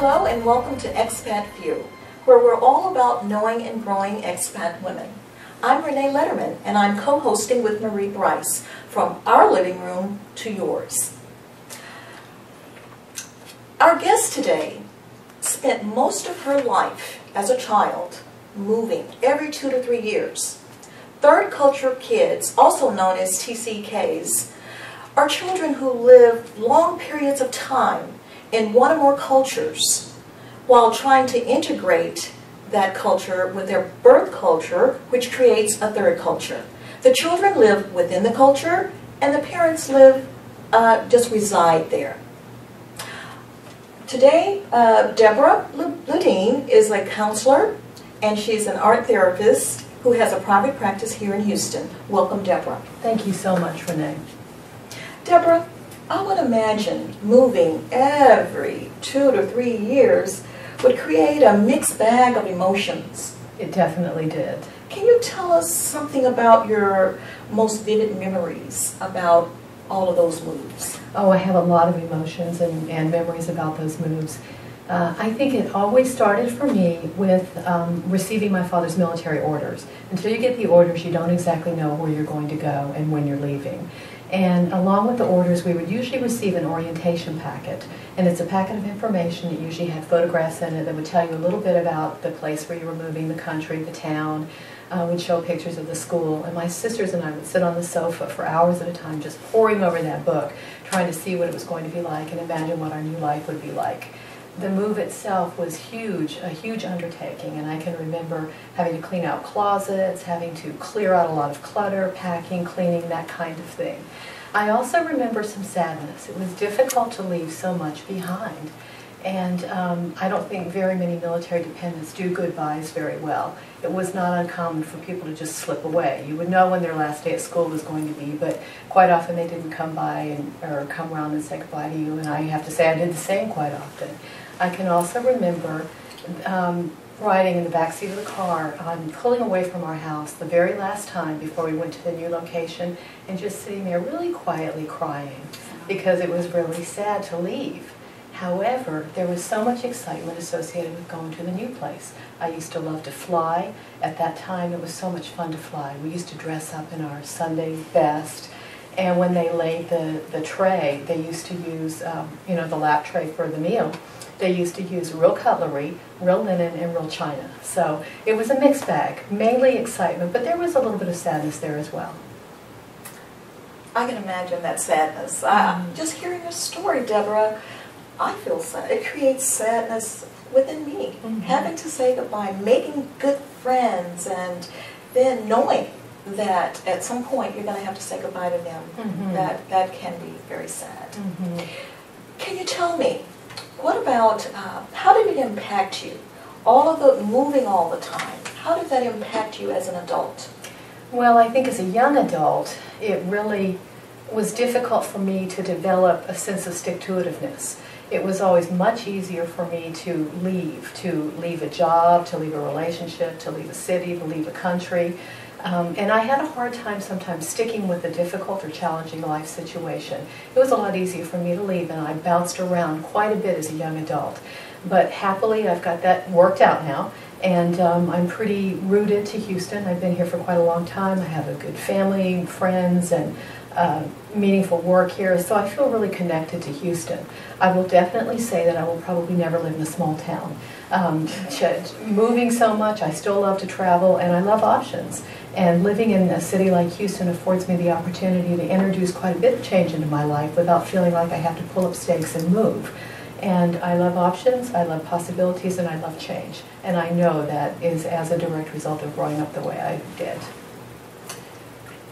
Hello and welcome to expaTView, where we're all about knowing and growing expat women. I'm Renee Lederman, and I'm co-hosting with Brice from our living room to yours. Our guest today spent most of her life as a child moving every 2 to 3 years. Third culture kids, also known as TCKs, are children who live long periods of time in one or more cultures while trying to integrate that culture with their birth culture, which creates a third culture. The children live within the culture and the parents just reside there. Today, Deborah Lindeen is a counselor and she's an art therapist who has a private practice here in Houston. Welcome, Deborah. Thank you so much, Renee. Deborah, I would imagine moving every 2 to 3 years would create a mixed bag of emotions. It definitely did. Can you tell us something about your most vivid memories about all of those moves? Oh, I have a lot of emotions and memories about those moves. I think it always started for me with receiving my father's military orders. Until you get the orders, you don't exactly know where you're going to go and when you're leaving. And along with the orders, we would usually receive an orientation packet. And it's a packet of information that usually had photographs in it that would tell you a little bit about the place where you were moving, the country, the town. Would show pictures of the school. And my sisters and I would sit on the sofa for hours at a time just poring over that book, trying to see what it was going to be like and imagine what our new life would be like. The move itself was huge, a huge undertaking, and I can remember having to clean out closets, having to clear out a lot of clutter, packing, cleaning, that kind of thing. I also remember some sadness. It was difficult to leave so much behind, and I don't think very many military dependents do goodbyes very well. It was not uncommon for people to just slip away. You would know when their last day at school was going to be, but quite often they didn't come by or come around and say goodbye to you, and I have to say I did the same quite often. I can also remember riding in the back seat of the car, pulling away from our house the very last time before we went to the new location, and just sitting there really quietly crying because it was really sad to leave. However, there was so much excitement associated with going to the new place. I used to love to fly. At that time, it was so much fun to fly. We used to dress up in our Sunday best, and when they laid the tray, they used to use, the lap tray for the meal. They used to use real cutlery, real linen, and real china. So it was a mixed bag, mainly excitement, but there was a little bit of sadness there as well. I can imagine that sadness. Just hearing your story, Deborah, I feel sad. It creates sadness within me. Having to say goodbye, making good friends, and then knowing that at some point you're going to have to say goodbye to them. That can be very sad. Can you tell me, what about, how did it impact you? All of the moving all the time, how did that impact you as an adult? Well, I think as a young adult, it really was difficult for me to develop a sense of stick-to-itiveness. It was always much easier for me to leave a job, to leave a relationship, to leave a city, to leave a country. And I had a hard time sometimes sticking with a difficult or challenging life situation. It was a lot easier for me to leave, and I bounced around quite a bit as a young adult. But happily, I've got that worked out now, and I'm pretty rooted to Houston. I've been here for quite a long time. I have a good family, friends, and meaningful work here, so I feel really connected to Houston. I will definitely say that I will probably never live in a small town. Moving so much, I still love to travel, and I love options. And living in a city like Houston affords me the opportunity to introduce quite a bit of change into my life without feeling like I have to pull up stakes and move. And I love options, I love possibilities, and I love change. And I know that is as a direct result of growing up the way I did.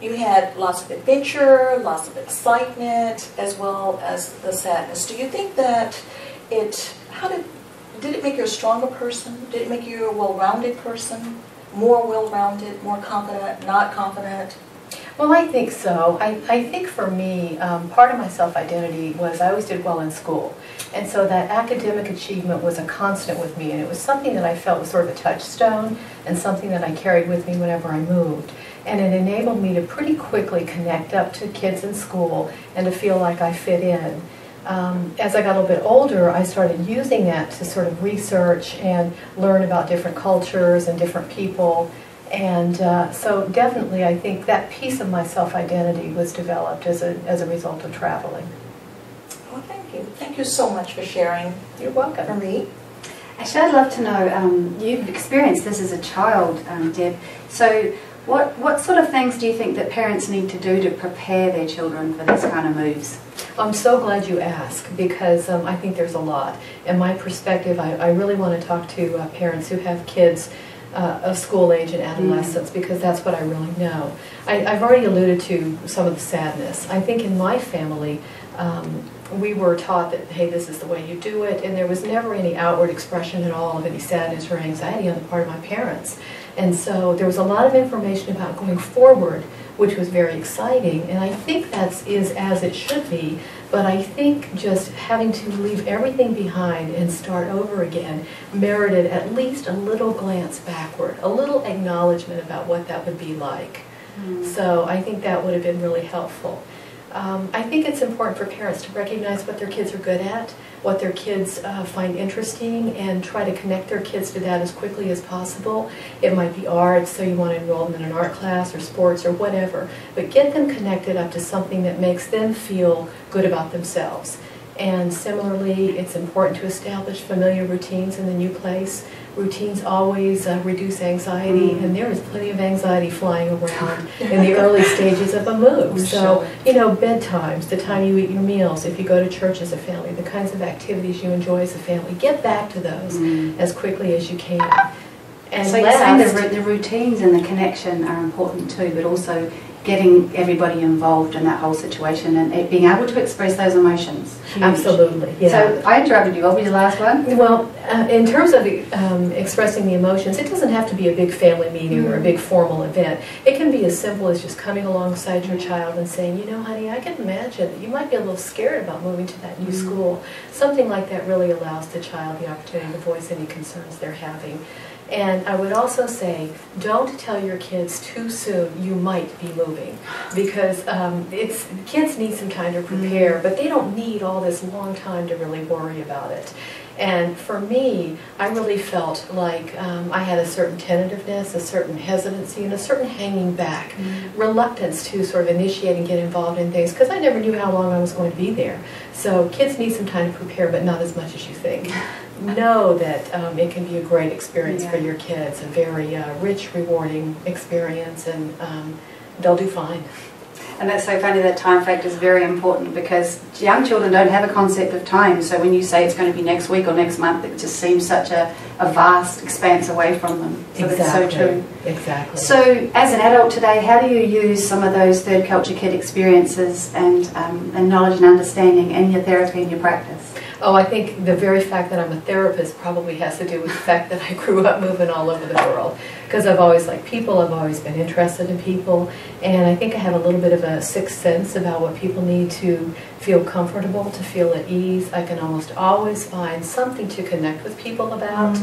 You had lots of adventure, lots of excitement, as well as the sadness. Do you think that did it make you a stronger person? Did it make you a well-rounded person? More well-rounded, more confident, not confident? Well, I think so. I think for me, part of my self-identity was I always did well in school. And so that academic achievement was a constant with me, and it was something that I felt was sort of a touchstone and something that I carried with me whenever I moved. And it enabled me to pretty quickly connect up to kids in school and to feel like I fit in. As I got a little bit older, I started using that to sort of research and learn about different cultures and different people. And so definitely I think that piece of my self-identity was developed as a result of traveling. Well, thank you. Thank you so much for sharing. You're welcome. Marie? Actually, I'd love to know, you've experienced this as a child, Deb, so what sort of things do you think that parents need to do to prepare their children for this kind of moves? I'm so glad you asked, because I think there's a lot. In my perspective, I really want to talk to parents who have kids of school age and adolescence, because that's what I really know. I've already alluded to some of the sadness. I think in my family, we were taught that, hey, this is the way you do it, and there was never any outward expression at all of any sadness or anxiety on the part of my parents. And so there was a lot of information about going forward, which was very exciting, and I think that is as it should be, but I think just having to leave everything behind and start over again merited at least a little glance backward, a little acknowledgement about what that would be like. So I think that would have been really helpful. I think it's important for parents to recognize what their kids are good at, what their kids find interesting, and try to connect their kids to that as quickly as possible. It might be art, so you want to enroll them in an art class or sports or whatever, but get them connected up to something that makes them feel good about themselves. And similarly, it's important to establish familiar routines in the new place. Routines always reduce anxiety, and there is plenty of anxiety flying around in the early stages of a move. So, you know, bedtimes, the time you eat your meals, if you go to church as a family, the kinds of activities you enjoy as a family, get back to those as quickly as you can. And so you're saying the routines and the connection are important too, but also getting everybody involved in that whole situation and being able to express those emotions. Huge. Absolutely, yeah. So I interrupted you. What was your last one? Well, in terms of expressing the emotions, it doesn't have to be a big family meeting or a big formal event. It can be as simple as just coming alongside your child and saying, you know, honey, I can imagine that you might be a little scared about moving to that new school. Something like that really allows the child the opportunity to voice any concerns they're having. And I would also say, don't tell your kids too soon you might be moving, because kids need some time to prepare, but they don't need all this long time to really worry about it. And for me, I really felt like I had a certain tentativeness, a certain hesitancy, and a certain hanging back, reluctance to sort of initiate and get involved in things, because I never knew how long I was going to be there. So kids need some time to prepare, but not as much as you think. Know that it can be a great experience for your kids, a very rich, rewarding experience, and they'll do fine. And that's so funny, that time factor is very important, because young children don't have a concept of time. So when you say it's going to be next week or next month, it just seems such a vast expanse away from them. So exactly. That's so true. Exactly. So as an adult today, how do you use some of those third culture kid experiences and knowledge and understanding in your therapy and your practice? Oh, I think the very fact that I'm a therapist probably has to do with the fact that I grew up moving all over the world. Because I've always liked people, I've always been interested in people, and I think I have a little bit of a sixth sense about what people need to feel comfortable, to feel at ease. I can almost always find something to connect with people about.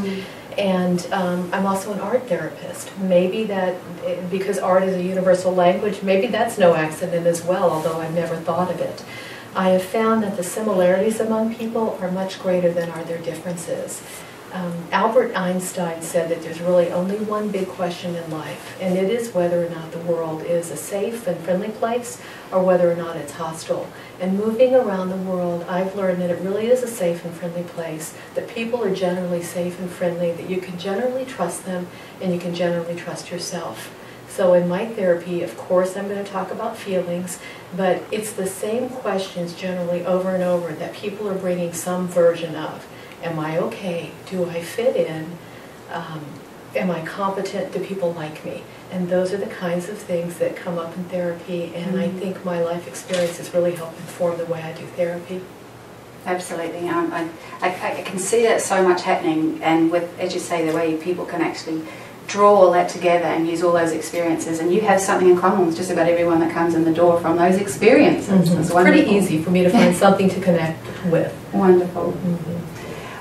And I'm also an art therapist. Maybe that, because art is a universal language, maybe that's no accident as well, although I've never thought of it. I have found that the similarities among people are much greater than are their differences. Albert Einstein said that there's really only one big question in life, and it is whether or not the world is a safe and friendly place or whether or not it's hostile. And moving around the world, I've learned that it really is a safe and friendly place, that people are generally safe and friendly, that you can generally trust them, and you can generally trust yourself. So in my therapy, of course, I'm going to talk about feelings, but it's the same questions generally over and over that people are bringing some version of. Am I okay? Do I fit in? Am I competent? Do people like me? And those are the kinds of things that come up in therapy, and I think my life experience has really helped inform the way I do therapy. Absolutely. I can see that so much happening, and with, as you say, the way people can actually draw all that together and use all those experiences, and you have something in common with just about everyone that comes in the door from those experiences. It's pretty easy for me to find something to connect with. Wonderful.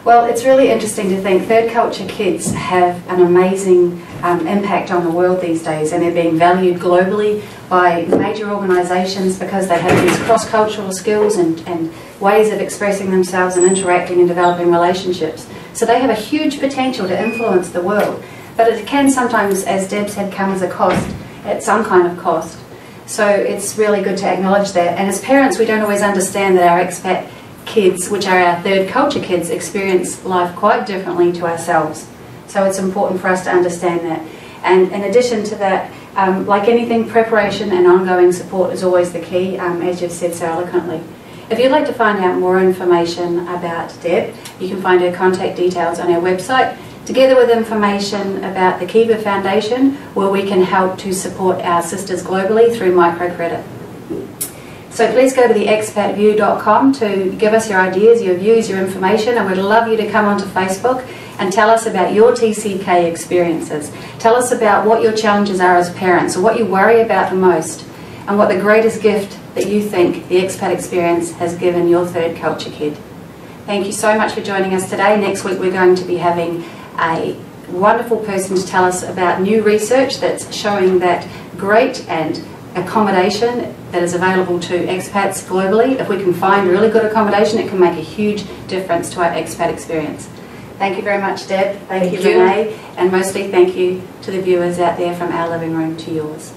Well, it's really interesting to think third culture kids have an amazing impact on the world these days, and they're being valued globally by major organisations because they have these cross-cultural skills and ways of expressing themselves and interacting and developing relationships. So they have a huge potential to influence the world, but it can sometimes, as Deb said, come as a cost, at some kind of cost. So it's really good to acknowledge that. And as parents, we don't always understand that our expat kids, which are our third culture kids, experience life quite differently to ourselves. So it's important for us to understand that. And in addition to that, like anything, preparation and ongoing support is always the key, as you've said so eloquently. If you'd like to find out more information about Deb, you can find her contact details on our website, together with information about the Kiva Foundation, where we can help to support our sisters globally through microcredit. So please go to the expaTView.com to give us your ideas, your views, your information, and we'd love you to come onto Facebook and tell us about your TCK experiences. Tell us about what your challenges are as parents, or what you worry about the most, and what the greatest gift that you think the expat experience has given your third culture kid. Thank you so much for joining us today. Next week we're going to be having a wonderful person to tell us about new research that's showing that great and accommodation that is available to expats globally. If we can find really good accommodation, it can make a huge difference to our expat experience. Thank you very much, Deb. Thank you, Renee. And mostly thank you to the viewers out there from our living room to yours.